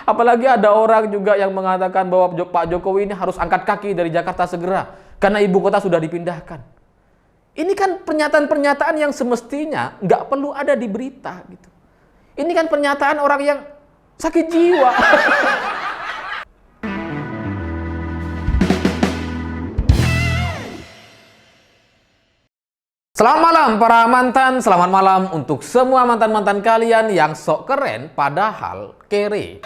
Apalagi ada orang juga yang mengatakan bahwa Pak Jokowi ini harus angkat kaki dari Jakarta segera karena ibu kota sudah dipindahkan. Ini kan pernyataan-pernyataan yang semestinya nggak perlu ada di berita gitu. Ini kan pernyataan orang yang sakit jiwa. Selamat malam para mantan, selamat malam untuk semua mantan-mantan kalian yang sok keren padahal kere.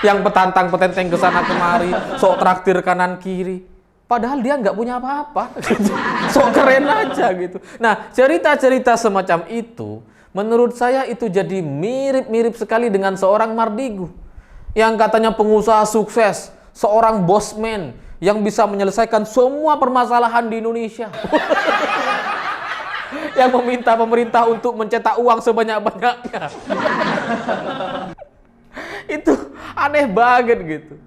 Yang petantang-petenteng ke sana kemari, sok traktir kanan kiri. Padahal dia nggak punya apa-apa. Sok keren aja gitu. Nah, cerita-cerita semacam itu menurut saya itu jadi mirip-mirip sekali dengan seorang Mardigu yang katanya pengusaha sukses, seorang bosman yang bisa menyelesaikan semua permasalahan di Indonesia. Yang meminta pemerintah untuk mencetak uang sebanyak-banyaknya. Itu aneh banget gitu.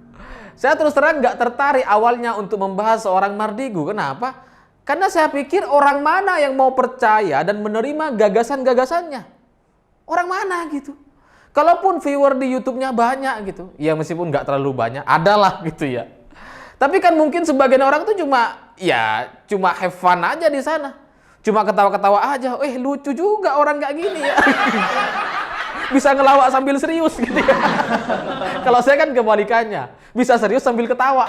Saya terus terang nggak tertarik awalnya untuk membahas seorang Mardigu. Kenapa? Karena saya pikir orang mana yang mau percaya dan menerima gagasan-gagasannya? Orang mana gitu? Kalaupun viewer di YouTube-nya banyak gitu, ya meskipun nggak terlalu banyak, adalah gitu ya. Tapi kan mungkin sebagian orang tuh cuma have fun aja di sana. Cuma ketawa-ketawa aja. Lucu juga orang kayak gini ya. Bisa ngelawak sambil serius gitu ya. Kalau saya kan kebalikannya. Bisa serius sambil ketawa.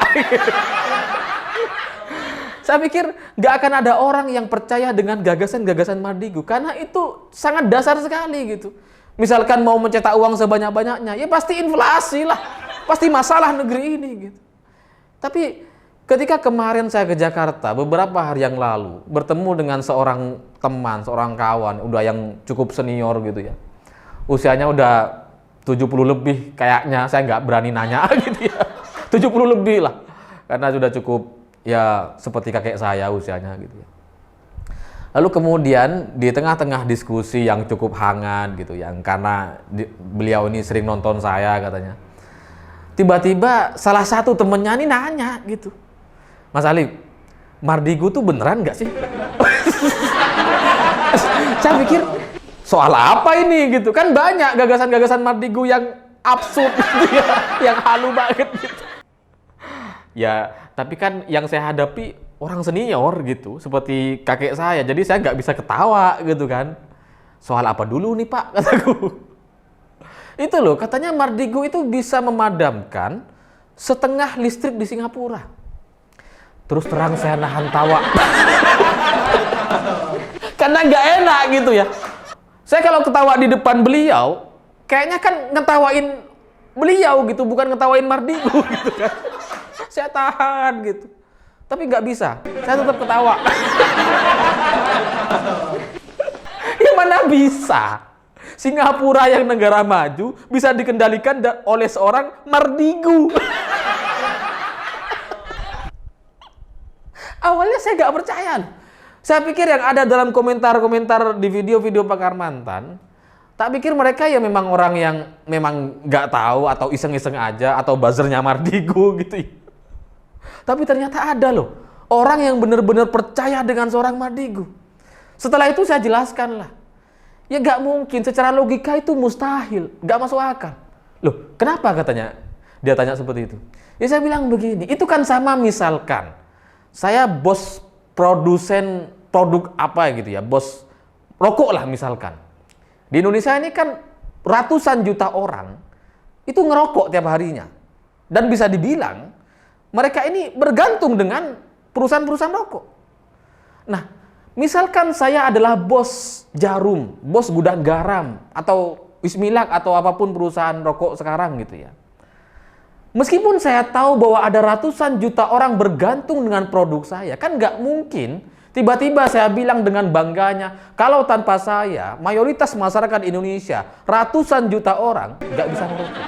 Saya pikir nggak akan ada orang yang percaya dengan gagasan-gagasan Mardigu. Karena itu sangat dasar sekali gitu. Misalkan mau mencetak uang sebanyak-banyaknya, ya pasti inflasi lah. Pasti masalah negeri ini gitu. Tapi ketika kemarin saya ke Jakarta, beberapa hari yang lalu, bertemu dengan seorang teman, seorang kawan, udah yang cukup senior gitu ya. Usianya udah 70 lebih kayaknya, saya nggak berani nanya gitu ya. 70 lebih lah, karena sudah cukup ya seperti kakek saya usianya gitu ya. Lalu kemudian di tengah-tengah diskusi yang cukup hangat gitu ya, karena beliau ini sering nonton saya katanya. Tiba-tiba salah satu temennya ini nanya gitu, Mas Alif, Mardigu tuh beneran nggak sih? Saya pikir soal apa ini gitu, kan banyak gagasan-gagasan Mardigu yang absurd gitu ya, yang halu banget gitu. Ya, tapi kan yang saya hadapi orang senior gitu, seperti kakek saya, jadi saya nggak bisa ketawa gitu kan. Soal apa dulu nih Pak, kataku. Itu loh, katanya Mardigu itu bisa memadamkan setengah listrik di Singapura. Terus terang saya nahan tawa. Karena nggak enak gitu ya. Saya kalau ketawa di depan beliau, kayaknya kan ngetawain beliau gitu, bukan ngetawain Mardigu gitu kan. Saya tahan gitu. Tapi nggak bisa, saya tetap ketawa. Ya mana bisa? Singapura yang negara maju bisa dikendalikan oleh seorang Mardigu. Awalnya saya nggak percaya. Saya pikir yang ada dalam komentar-komentar di video-video pakar mantan, tak pikir mereka ya memang orang yang memang nggak tahu atau iseng-iseng aja atau buzzernya Mardigu gitu. Tapi ternyata ada loh orang yang benar-benar percaya dengan seorang Mardigu. Setelah itu saya jelaskan lah. Ya nggak mungkin, secara logika itu mustahil, nggak masuk akal. Loh, kenapa katanya? Dia tanya seperti itu. Ya saya bilang begini, itu kan sama misalkan saya bos produsen produk apa gitu ya, bos rokok lah misalkan. Di Indonesia ini kan ratusan juta orang itu ngerokok tiap harinya. Dan bisa dibilang mereka ini bergantung dengan perusahaan-perusahaan rokok. Nah, misalkan saya adalah bos Jarum, bos gudang garam, atau Wismilak atau apapun perusahaan rokok sekarang gitu ya. Meskipun saya tahu bahwa ada ratusan juta orang bergantung dengan produk saya, kan nggak mungkin tiba-tiba saya bilang dengan bangganya, kalau tanpa saya, mayoritas masyarakat Indonesia, ratusan juta orang nggak bisa merokok.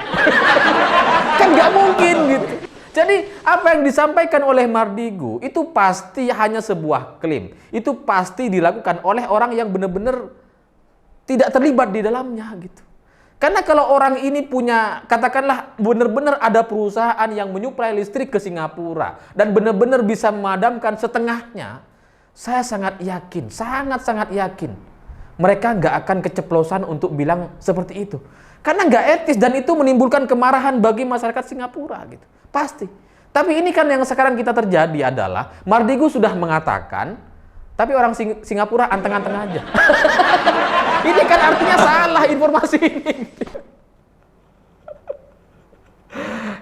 Kan nggak mungkin gitu. Jadi apa yang disampaikan oleh Mardigu itu pasti hanya sebuah klaim. Itu pasti dilakukan oleh orang yang benar-benar tidak terlibat di dalamnya gitu. Karena kalau orang ini punya, katakanlah benar-benar ada perusahaan yang menyuplai listrik ke Singapura dan benar-benar bisa memadamkan setengahnya, saya sangat yakin, sangat-sangat yakin mereka nggak akan keceplosan untuk bilang seperti itu. Karena nggak etis dan itu menimbulkan kemarahan bagi masyarakat Singapura gitu. Pasti. Tapi ini kan yang sekarang kita terjadi adalah Mardigu sudah mengatakan, tapi orang Singapura anteng-anteng aja. Ini kan artinya salah informasi ini.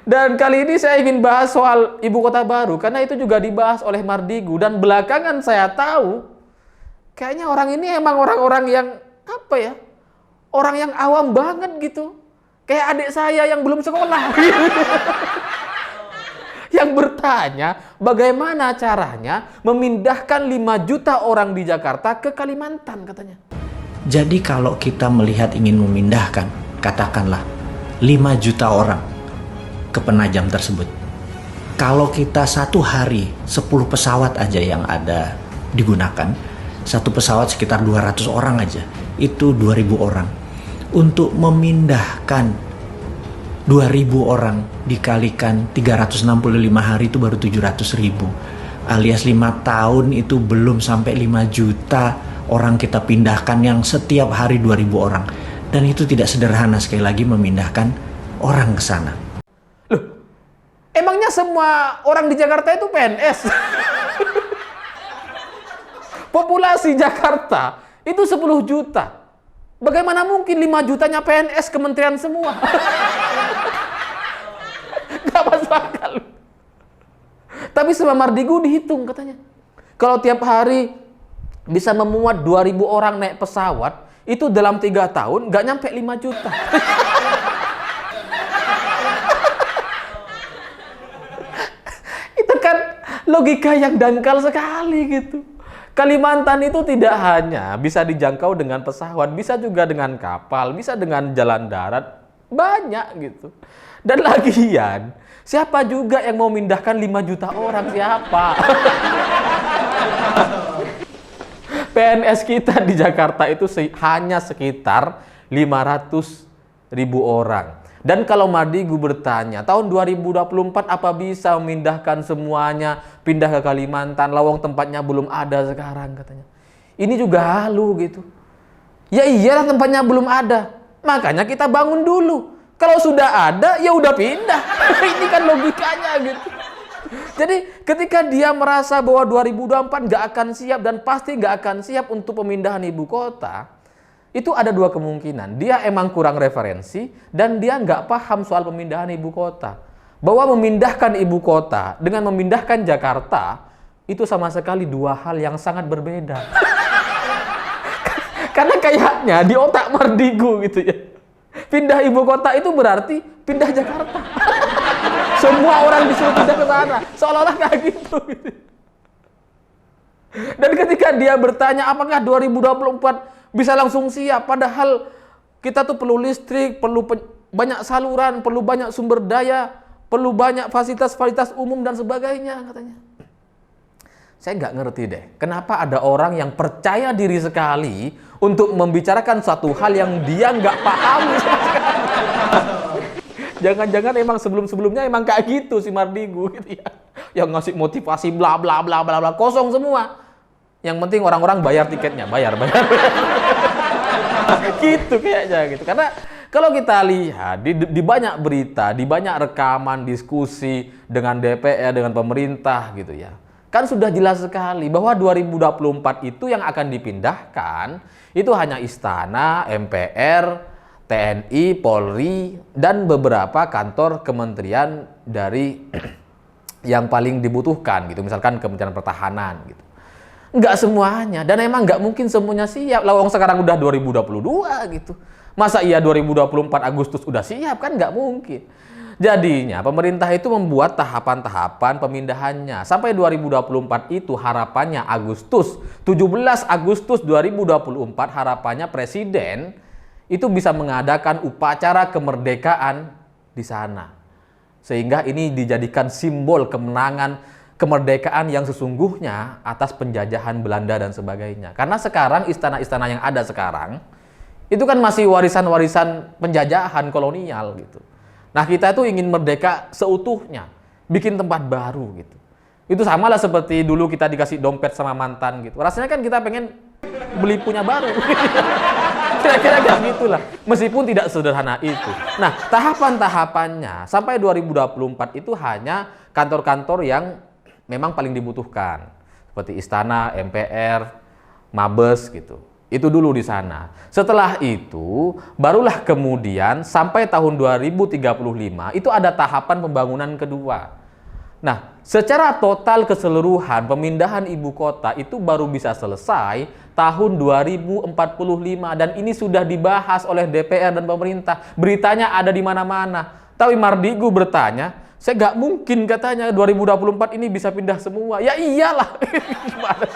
Dan kali ini saya ingin bahas soal ibu kota baru karena itu juga dibahas oleh Mardigu dan belakangan saya tahu kayaknya orang ini emang orang-orang yang apa ya? Orang yang awam banget gitu. Kayak adik saya yang belum sekolah. Yang bertanya bagaimana caranya memindahkan 5 juta orang di Jakarta ke Kalimantan katanya. Jadi kalau kita melihat ingin memindahkan, katakanlah 5 juta orang ke Penajam tersebut. Kalau kita satu hari 10 pesawat aja yang ada digunakan, satu pesawat sekitar 200 orang aja, itu 2.000 orang. Untuk memindahkan 2.000 orang dikalikan 365 hari itu baru 700.000. Alias 5 tahun itu belum sampai 5 juta orang kita pindahkan yang setiap hari 2.000 orang. Dan itu tidak sederhana sekali lagi memindahkan orang ke sana. Loh, emangnya semua orang di Jakarta itu PNS? Populasi Jakarta itu 10 juta. Bagaimana mungkin 5 jutanya PNS kementerian semua? Gak masuk akal. Tapi sama Mardigu dihitung katanya. Kalau tiap hari bisa memuat 2.000 orang naik pesawat, itu dalam 3 tahun gak nyampe 5 juta. Itu kan logika yang dangkal sekali gitu. Kalimantan itu tidak hanya bisa dijangkau dengan pesawat, bisa juga dengan kapal, bisa dengan jalan darat, banyak gitu. Dan lagian, siapa juga yang mau mindahkan 5 juta orang, siapa? PNS kita di Jakarta itu hanya sekitar 500.000 orang. Dan kalau Mardigu bertanya, tahun 2024 apa bisa memindahkan semuanya, pindah ke Kalimantan, lawang tempatnya belum ada sekarang katanya. Ini juga halu gitu. Ya iyalah tempatnya belum ada, makanya kita bangun dulu. Kalau sudah ada, ya udah pindah. Ini kan logikanya gitu. Jadi ketika dia merasa bahwa 2024 nggak akan siap dan pasti nggak akan siap untuk pemindahan ibu kota, itu ada 2 kemungkinan. Dia emang kurang referensi dan dia nggak paham soal pemindahan ibu kota. Bahwa memindahkan ibu kota dengan memindahkan Jakarta itu sama sekali 2 hal yang sangat berbeda. Karena kayaknya di otak Mardigu gitu ya. Pindah ibu kota itu berarti pindah Jakarta. Semua orang disuruh pindah ke sana. Seolah-olah kayak gitu. Dan ketika dia bertanya apakah 2024 bisa langsung siap, padahal kita tuh perlu listrik, perlu banyak saluran, perlu banyak sumber daya, perlu banyak fasilitas-fasilitas umum dan sebagainya katanya. Saya nggak ngerti deh, kenapa ada orang yang percaya diri sekali untuk membicarakan suatu hal yang dia nggak paham sama sekali. Jangan-jangan emang sebelum-sebelumnya emang kayak gitu si Mardigu gitu ya. Yang ngasih motivasi bla bla bla bla bla, kosong semua. Yang penting orang-orang bayar tiketnya, bayar. Gitu kayaknya gitu. Karena kalau kita lihat di banyak berita, di banyak rekaman diskusi dengan DPR, dengan pemerintah gitu ya. Kan sudah jelas sekali bahwa 2024 itu yang akan dipindahkan itu hanya istana, MPR, TNI, Polri, dan beberapa kantor kementerian dari yang paling dibutuhkan gitu. Misalkan Kementerian Pertahanan gitu. Nggak semuanya, dan emang nggak mungkin semuanya siap. Lawang sekarang udah 2022 gitu. Masa iya 2024 Agustus udah siap? Kan nggak mungkin. Jadinya pemerintah itu membuat tahapan-tahapan pemindahannya. Sampai 2024 itu harapannya Agustus. 17 Agustus 2024 harapannya Presiden itu bisa mengadakan upacara kemerdekaan di sana. Sehingga ini dijadikan simbol kemenangan kemerdekaan yang sesungguhnya atas penjajahan Belanda dan sebagainya. Karena sekarang istana-istana yang ada sekarang itu kan masih warisan-warisan penjajahan kolonial gitu. Nah, kita itu ingin merdeka seutuhnya, bikin tempat baru gitu. Itu sama lah seperti dulu kita dikasih dompet sama mantan gitu. Rasanya kan kita pengen beli punya baru. Kira-kira kayak gitulah. Meskipun tidak sederhana itu. Nah, tahapan-tahapannya sampai 2024 itu hanya kantor-kantor yang memang paling dibutuhkan. Seperti Istana, MPR, Mabes gitu. Itu dulu di sana. Setelah itu, barulah kemudian sampai tahun 2035 itu ada tahapan pembangunan kedua. Nah, secara total keseluruhan pemindahan ibu kota itu baru bisa selesai tahun 2045 dan ini sudah dibahas oleh DPR dan pemerintah. Beritanya ada di mana-mana. Tapi Mardigu bertanya, saya nggak mungkin katanya 2024 ini bisa pindah semua. Ya iyalah. Gimana?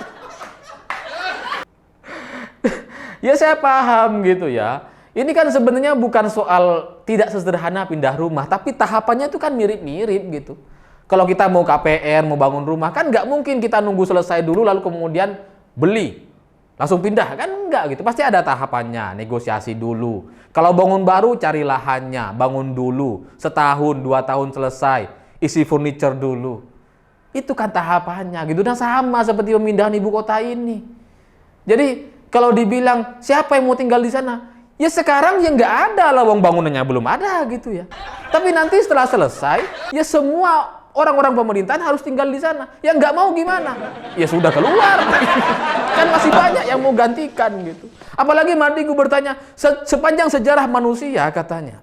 Ya saya paham gitu ya. Ini kan sebenarnya bukan soal tidak sesederhana pindah rumah, tapi tahapannya itu kan mirip-mirip gitu. Kalau kita mau KPR, mau bangun rumah, kan nggak mungkin kita nunggu selesai dulu lalu kemudian beli. Langsung pindah, kan enggak gitu. Pasti ada tahapannya, negosiasi dulu. Kalau bangun baru, cari lahannya, bangun dulu. Setahun, 2 tahun selesai, isi furniture dulu. Itu kan tahapannya gitu. Dan sama seperti pemindahan ibu kota ini. Jadi, kalau dibilang siapa yang mau tinggal di sana, ya sekarang ya nggak ada lah, wong bangunannya belum ada gitu ya. Tapi nanti setelah selesai, ya semua orang-orang pemerintahan harus tinggal di sana. Ya nggak mau gimana? Ya sudah keluar. Kan masih banyak yang mau gantikan gitu. Apalagi Mardigu bertanya, sepanjang sejarah manusia katanya,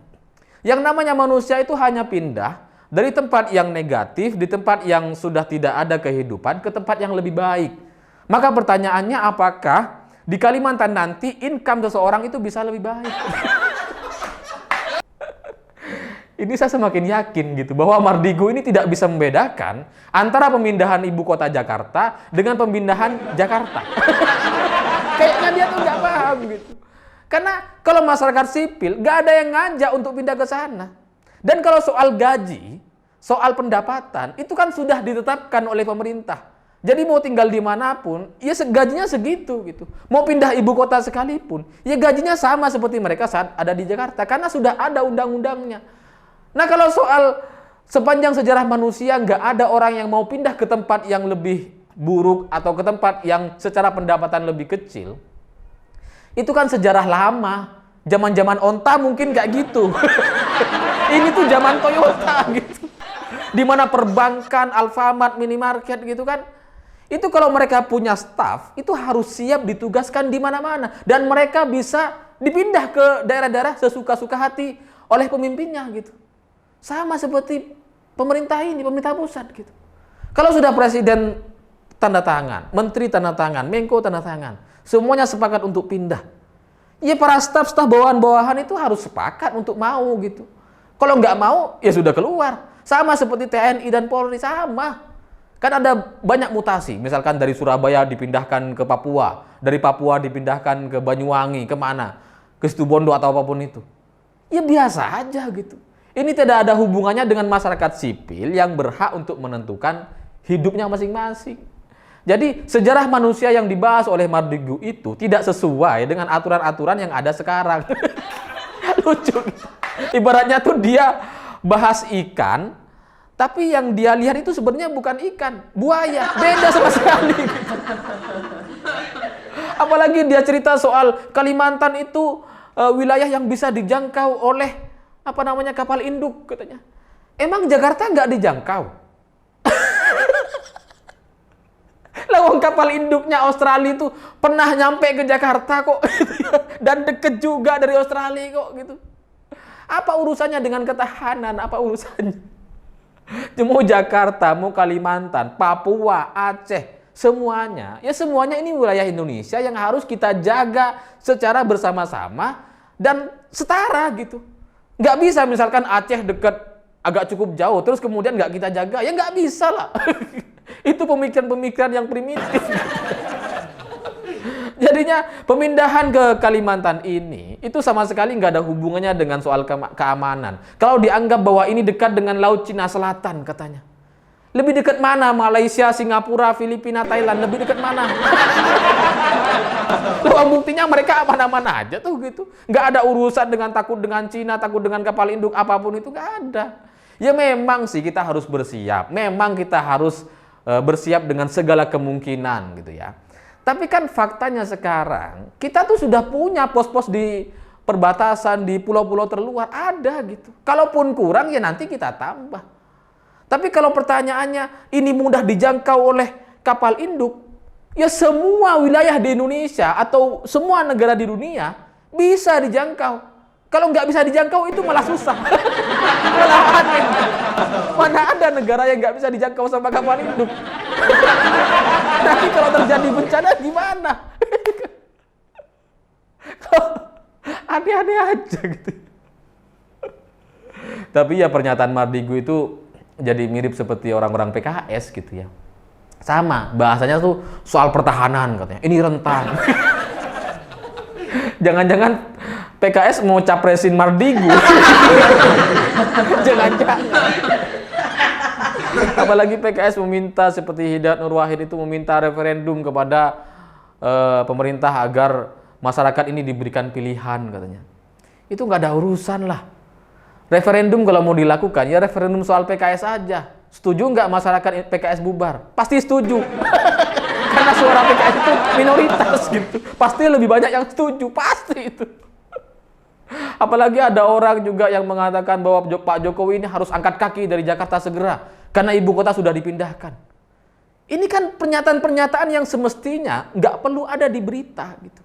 yang namanya manusia itu hanya pindah dari tempat yang negatif, di tempat yang sudah tidak ada kehidupan, ke tempat yang lebih baik. Maka pertanyaannya apakah di Kalimantan nanti income seseorang itu bisa lebih baik? Ini saya semakin yakin gitu bahwa Mardigu ini tidak bisa membedakan antara pemindahan ibu kota Jakarta dengan pemindahan Jakarta. Kayaknya dia tuh nggak paham gitu. Karena kalau masyarakat sipil nggak ada yang ngajak untuk pindah ke sana. Dan kalau soal gaji, soal pendapatan itu kan sudah ditetapkan oleh pemerintah. Jadi mau tinggal dimanapun, ya gajinya segitu gitu. Mau pindah ibu kota sekalipun, ya gajinya sama seperti mereka saat ada di Jakarta karena sudah ada undang-undangnya. Nah kalau soal sepanjang sejarah manusia nggak ada orang yang mau pindah ke tempat yang lebih buruk atau ke tempat yang secara pendapatan lebih kecil, itu kan sejarah lama. Zaman-zaman onta mungkin kayak gitu. Ini tuh zaman Toyota gitu. Dimana perbankan, Alfamart, minimarket gitu kan. Itu kalau mereka punya staff, itu harus siap ditugaskan di mana-mana. Dan mereka bisa dipindah ke daerah-daerah sesuka-suka hati oleh pemimpinnya gitu. Sama seperti pemerintah ini, pemerintah pusat gitu. Kalau sudah presiden tanda tangan, menteri tanda tangan, menko tanda tangan, semuanya sepakat untuk pindah. Ya para staf-staf bawahan-bawahan itu harus sepakat untuk mau gitu. Kalau nggak mau, ya sudah keluar. Sama seperti TNI dan Polri, sama. Kan ada banyak mutasi, misalkan dari Surabaya dipindahkan ke Papua, dari Papua dipindahkan ke Banyuwangi, kemana? Ke Situbondo atau apapun itu. Ya biasa aja gitu. Ini tidak ada hubungannya dengan masyarakat sipil yang berhak untuk menentukan hidupnya masing-masing. Jadi sejarah manusia yang dibahas oleh Mardigu itu tidak sesuai dengan aturan-aturan yang ada sekarang. Lucu gitu. Ibaratnya tuh dia bahas ikan, tapi yang dia lihat itu sebenarnya bukan ikan, buaya. Beda sama sekali. Apalagi dia cerita soal Kalimantan itu wilayah yang bisa dijangkau oleh kapal induk katanya. Emang Jakarta nggak dijangkau? Lawang kapal induknya Australia itu pernah nyampe ke Jakarta kok. Dan deket juga dari Australia kok gitu. Apa urusannya dengan ketahanan? Apa urusannya? Mau Jakarta, mau Kalimantan, Papua, Aceh, semuanya. Ya semuanya ini wilayah Indonesia yang harus kita jaga secara bersama-sama dan setara gitu. Nggak bisa misalkan Aceh dekat agak cukup jauh, terus kemudian nggak kita jaga. Ya nggak bisa lah. Itu pemikiran-pemikiran yang primitif. Jadinya pemindahan ke Kalimantan ini itu sama sekali nggak ada hubungannya dengan soal keamanan. Kalau dianggap bahwa ini dekat dengan Laut Cina Selatan katanya. Lebih dekat mana? Malaysia, Singapura, Filipina, Thailand. Lebih dekat mana? Loh, buktinya mereka mana-mana aja tuh gitu. Nggak ada urusan dengan takut dengan Cina, takut dengan kapal induk, apapun itu nggak ada. Ya memang sih kita harus bersiap. Memang kita harus bersiap dengan segala kemungkinan gitu ya. Tapi kan faktanya sekarang, kita tuh sudah punya pos-pos di perbatasan, di pulau-pulau terluar, ada gitu. Kalaupun kurang, ya nanti kita tambah. Tapi kalau pertanyaannya, ini mudah dijangkau oleh kapal induk, ya semua wilayah di Indonesia atau semua negara di dunia bisa dijangkau. Kalau nggak bisa dijangkau itu malah susah. Malah aneh. Mana ada negara yang nggak bisa dijangkau sama kapal induk? Nanti kalau terjadi bencana gimana? Aneh-aneh aja gitu. Tapi ya pernyataan Mardigu itu jadi mirip seperti orang-orang PKS gitu ya. Sama, bahasanya tuh soal pertahanan katanya. Ini rentan. Jangan-jangan PKS mau capresin Mardigu. Jangan-jangan. Apalagi PKS meminta seperti Hidayat Nur Wahid itu meminta referendum kepada pemerintah agar masyarakat ini diberikan pilihan katanya. Itu nggak ada urusan lah. Referendum kalau mau dilakukan ya referendum soal PKS aja. Setuju nggak masyarakat PKS bubar? Pasti setuju. Karena suara PKS itu minoritas gitu. Pasti lebih banyak yang setuju, pasti itu. Apalagi ada orang juga yang mengatakan bahwa Pak Jokowi ini harus angkat kaki dari Jakarta segera karena ibu kota sudah dipindahkan. Ini kan pernyataan-pernyataan yang semestinya nggak perlu ada di berita gitu.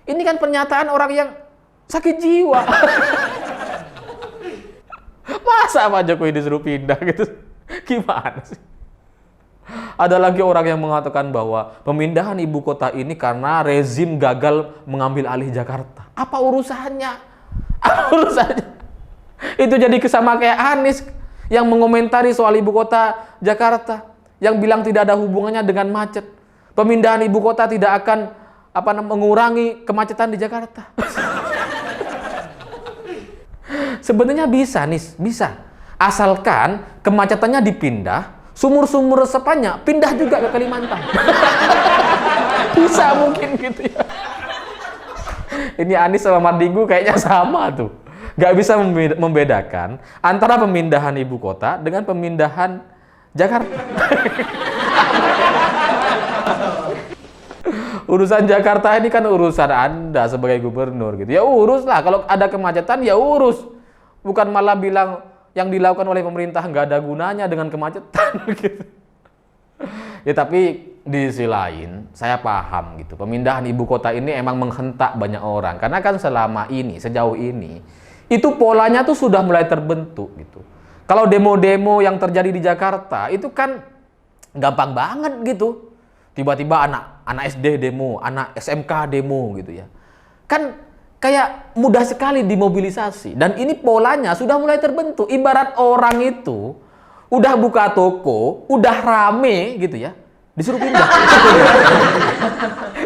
Ini kan pernyataan orang yang sakit jiwa. Masa Pak Jokowi disuruh pindah gitu? Gimana sih? Ada lagi orang yang mengatakan bahwa pemindahan ibu kota ini karena rezim gagal mengambil alih Jakarta. Apa urusannya? Apa urusannya? Itu jadi sama kayak Anies yang mengomentari soal ibu kota Jakarta, yang bilang tidak ada hubungannya dengan macet. Pemindahan ibu kota tidak akan mengurangi kemacetan di Jakarta. Sebenarnya bisa, Nis, bisa. Asalkan kemacetannya dipindah, sumur-sumur resapannya pindah juga ke Kalimantan. Bisa mungkin gitu ya. Ini Anies sama Mardigu kayaknya sama tuh. Gak bisa membedakan antara pemindahan ibu kota dengan pemindahan Jakarta. Urusan Jakarta ini kan urusan Anda sebagai gubernur gitu. Ya uruslah, kalau ada kemacetan ya urus. Bukan malah bilang yang dilakukan oleh pemerintah nggak ada gunanya dengan kemacetan gitu. Ya tapi di sisi lain saya paham gitu. Pemindahan ibu kota ini emang menghentak banyak orang karena kan selama ini, sejauh ini itu polanya tuh sudah mulai terbentuk gitu. Kalau demo-demo yang terjadi di Jakarta itu kan gampang banget gitu. Tiba-tiba anak SD demo, anak SMK demo gitu ya. Kan kayak mudah sekali dimobilisasi. Dan ini polanya sudah mulai terbentuk. Ibarat orang itu udah buka toko, udah rame gitu ya, disuruh pindah.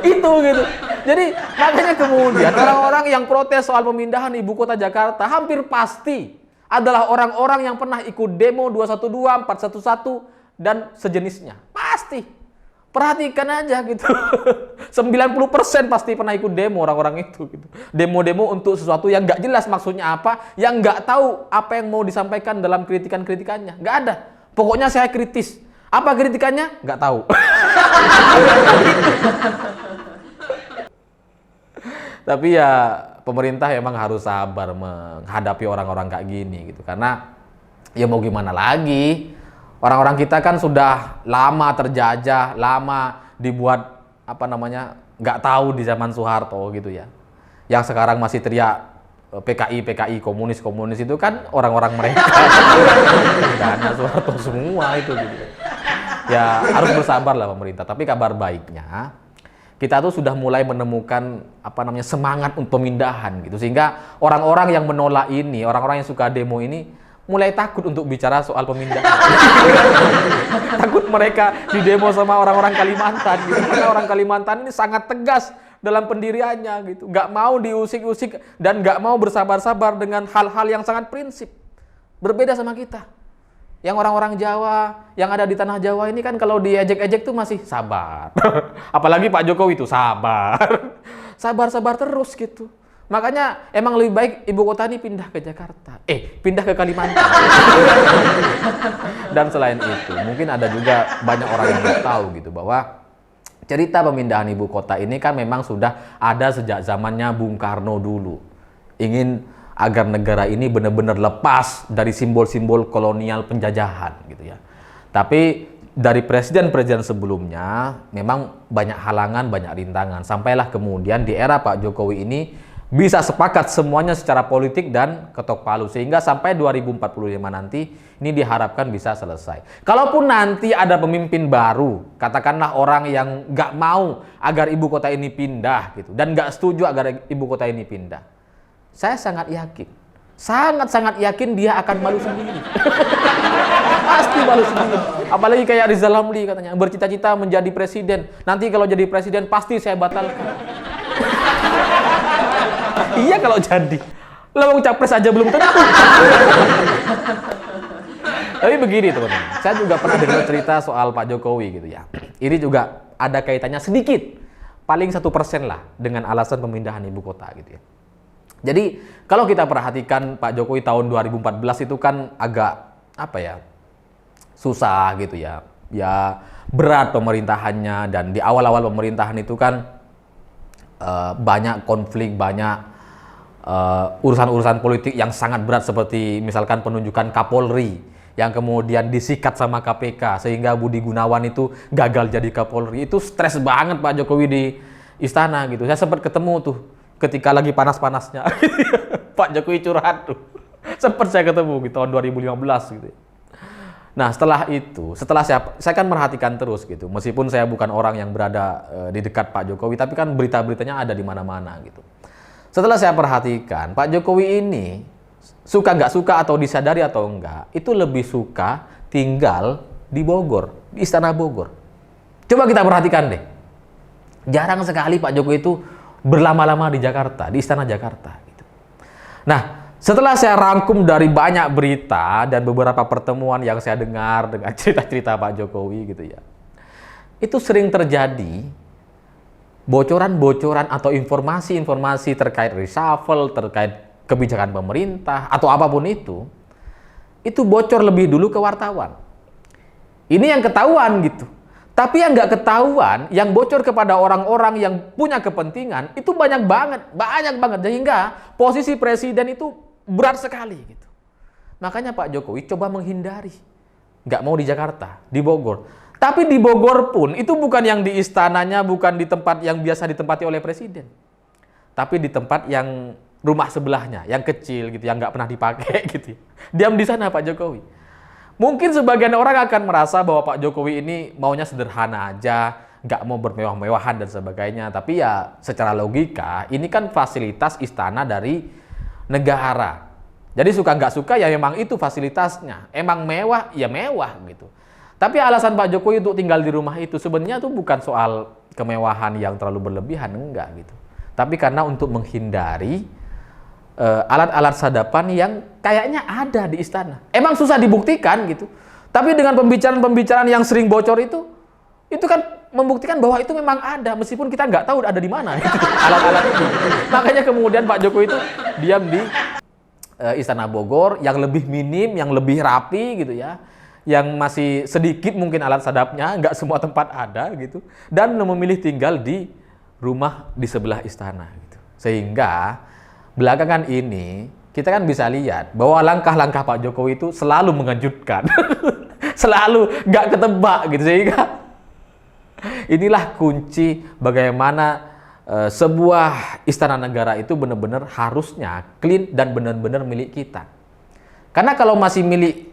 Itu gitu. Jadi makanya kemudian orang-orang yang protes soal pemindahan ibu kota Jakarta hampir pasti adalah orang-orang yang pernah ikut demo 212, 411 dan sejenisnya. Pasti. Perhatikan aja gitu. 90% pasti pernah ikut demo orang-orang itu gitu. Demo-demo untuk sesuatu yang nggak jelas maksudnya apa, yang nggak tahu apa yang mau disampaikan dalam kritikan-kritikannya. Nggak ada. Pokoknya saya kritis. Apa kritikannya? Nggak tahu. Tapi ya pemerintah emang harus sabar menghadapi orang-orang kayak gini gitu. Karena ya mau gimana lagi? Orang-orang kita kan sudah lama terjajah, lama dibuat nggak tahu di zaman Soeharto gitu ya. Yang sekarang masih teriak PKI, komunis itu kan orang-orang mereka. Karena Soeharto semua itu gitu. Ya harus bersabar lah pemerintah. Tapi kabar baiknya kita tuh sudah mulai menemukan semangat untuk pemindahan gitu. Sehingga orang-orang yang menolak ini, orang-orang yang suka demo ini mulai takut untuk bicara soal pemindahan. Takut mereka didemo sama orang-orang Kalimantan gitu. Karena orang Kalimantan ini sangat tegas dalam pendiriannya gitu. Nggak mau diusik-usik dan nggak mau bersabar-sabar dengan hal-hal yang sangat prinsip. Berbeda sama kita. Yang orang-orang Jawa, yang ada di tanah Jawa ini kan kalau diejek-ejek tuh masih sabar. Apalagi Pak Jokowi itu sabar. Sabar-sabar terus gitu. Makanya emang lebih baik ibu kota ini pindah ke Jakarta. Pindah ke Kalimantan. Dan selain itu, mungkin ada juga banyak orang yang nggak tahu gitu bahwa cerita pemindahan ibu kota ini kan memang sudah ada sejak zamannya Bung Karno dulu. Ingin agar negara ini benar-benar lepas dari simbol-simbol kolonial penjajahan gitu ya. Tapi dari presiden-presiden sebelumnya memang banyak halangan, banyak rintangan. Sampailah kemudian di era Pak Jokowi ini bisa sepakat semuanya secara politik dan ketok palu, sehingga sampai 2045 nanti ini diharapkan bisa selesai. Kalaupun nanti ada pemimpin baru, katakanlah orang yang nggak mau agar ibu kota ini pindah gitu, dan nggak setuju agar ibu kota ini pindah, saya sangat yakin, sangat-sangat yakin dia akan malu sendiri. Pasti malu sendiri. Apalagi kayak Rizal Ramli katanya, bercita-cita menjadi presiden. Nanti kalau jadi presiden pasti saya batalkan. Iya kalau jadi. Lawang capres aja belum tentu. Tapi begini teman-teman, saya juga pernah dengar cerita soal Pak Jokowi gitu ya. Ini juga ada kaitannya sedikit, paling 1% lah dengan alasan pemindahan ibu kota gitu ya. Jadi kalau kita perhatikan Pak Jokowi tahun 2014 itu kan agak apa ya, susah gitu ya. Ya berat pemerintahannya, dan di awal-awal pemerintahan itu kan banyak konflik, banyak urusan-urusan politik yang sangat berat, seperti misalkan penunjukan Kapolri yang kemudian disikat sama KPK sehingga Budi Gunawan itu gagal jadi Kapolri. Itu stres banget Pak Jokowi di istana gitu. Saya sempat ketemu tuh ketika lagi panas-panasnya Pak Jokowi curhat tuh. Sempat saya ketemu di tahun 2015 gitu. Nah setelah itu, saya kan merhatikan terus gitu, meskipun saya bukan orang yang berada di dekat Pak Jokowi, tapi kan berita-beritanya ada di mana-mana gitu. Setelah saya perhatikan, Pak Jokowi ini suka nggak suka atau disadari atau enggak, itu lebih suka tinggal di Bogor, di Istana Bogor. Coba kita perhatikan deh, jarang sekali Pak Jokowi itu berlama-lama di Jakarta, di Istana Jakarta gitu. Nah, setelah saya rangkum dari banyak berita dan beberapa pertemuan yang saya dengar dengan cerita-cerita Pak Jokowi gitu ya, itu sering terjadi bocoran-bocoran atau informasi-informasi terkait reshuffle, terkait kebijakan pemerintah atau apapun itu bocor lebih dulu ke wartawan. Ini yang ketahuan gitu. Tapi yang nggak ketahuan, yang bocor kepada orang-orang yang punya kepentingan itu banyak banget sehingga posisi presiden itu berat sekali gitu. Makanya Pak Jokowi coba menghindari, nggak mau di Jakarta, di Bogor. Tapi di Bogor pun itu bukan yang di istananya, bukan di tempat yang biasa ditempati oleh presiden, tapi di tempat yang rumah sebelahnya, yang kecil gitu, yang nggak pernah dipakai gitu. Diam di sana Pak Jokowi. Mungkin sebagian orang akan merasa bahwa Pak Jokowi ini maunya sederhana aja, nggak mau bermewah-mewahan dan sebagainya. Tapi ya secara logika, ini kan fasilitas istana dari negara. Jadi suka nggak suka ya memang itu fasilitasnya. Emang mewah, ya mewah gitu. Tapi alasan Pak Jokowi untuk tinggal di rumah itu sebenarnya tuh bukan soal kemewahan yang terlalu berlebihan, enggak gitu. Tapi karena untuk menghindari alat-alat sadapan yang kayaknya ada di istana. Emang susah dibuktikan gitu. Tapi dengan pembicaraan-pembicaraan yang sering bocor itu kan membuktikan bahwa itu memang ada, meskipun kita nggak tahu ada di mana gitu, alat-alat itu. Makanya kemudian Pak Jokowi itu diam di Istana Bogor yang lebih minim, yang lebih rapi gitu ya. Yang masih sedikit mungkin alat sadapnya, nggak semua tempat ada gitu, dan memilih tinggal di rumah di sebelah istana gitu. Sehingga belakangan ini kita kan bisa lihat bahwa langkah-langkah Pak Jokowi itu selalu mengejutkan, selalu nggak ketebak gitu, sehingga inilah kunci bagaimana sebuah istana negara itu benar-benar harusnya clean dan benar-benar milik kita. Karena kalau masih milik,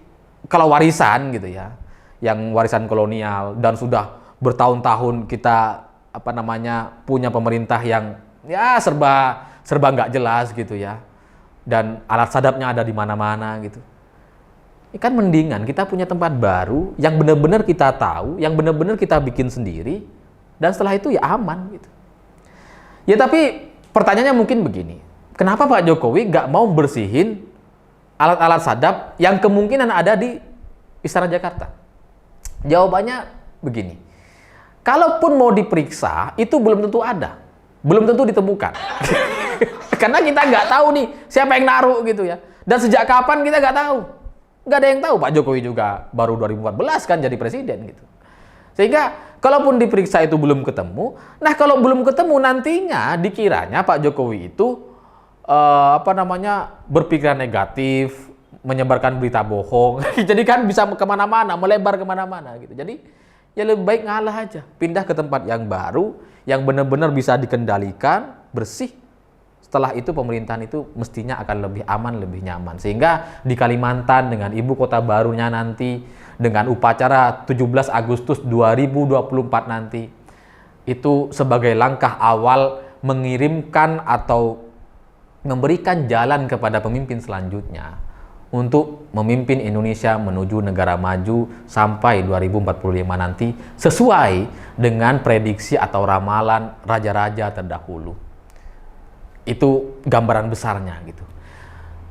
kalau warisan gitu ya, yang warisan kolonial dan sudah bertahun-tahun kita punya pemerintah yang ya serba nggak jelas gitu ya, dan alat sadapnya ada di mana-mana gitu. Ini kan mendingan kita punya tempat baru yang benar-benar kita tahu, yang benar-benar kita bikin sendiri, dan setelah itu ya aman gitu. Ya tapi pertanyaannya mungkin begini, kenapa Pak Jokowi nggak mau bersihin alat-alat sadap yang kemungkinan ada di Istana Jakarta? Jawabannya begini, kalaupun mau diperiksa itu belum tentu ada, belum tentu ditemukan. Karena kita nggak tahu nih siapa yang naruh gitu ya, dan sejak kapan kita nggak tahu, nggak ada yang tahu. Pak Jokowi juga baru 2014 kan jadi presiden gitu, Sehingga kalaupun diperiksa itu belum ketemu, nah kalau belum ketemu nantinya dikiranya Pak Jokowi itu berpikiran negatif, menyebarkan berita bohong. Jadi kan bisa kemana-mana, melebar kemana-mana gitu. Jadi ya lebih baik ngalah aja, pindah ke tempat yang baru, yang benar-benar bisa dikendalikan, bersih. Setelah itu pemerintahan itu mestinya akan lebih aman, lebih nyaman. Sehingga di Kalimantan dengan ibu kota barunya nanti, dengan upacara 17 Agustus 2024 nanti, itu sebagai langkah awal mengirimkan atau memberikan jalan kepada pemimpin selanjutnya untuk memimpin Indonesia menuju negara maju sampai 2045 nanti sesuai dengan prediksi atau ramalan raja-raja terdahulu. Itu gambaran besarnya gitu.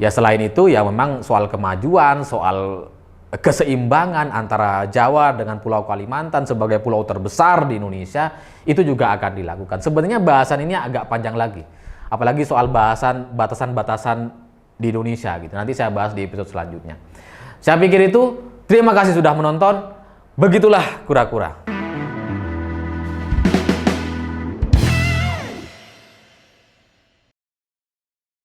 Ya selain itu ya memang soal kemajuan, soal keseimbangan antara Jawa dengan Pulau Kalimantan sebagai pulau terbesar di Indonesia itu juga akan dilakukan. Sebenarnya bahasan ini agak panjang lagi. Apalagi soal bahasan batasan-batasan di Indonesia gitu. Nanti saya bahas di episode selanjutnya. Saya pikir itu. Terima kasih sudah menonton. Begitulah kura-kura.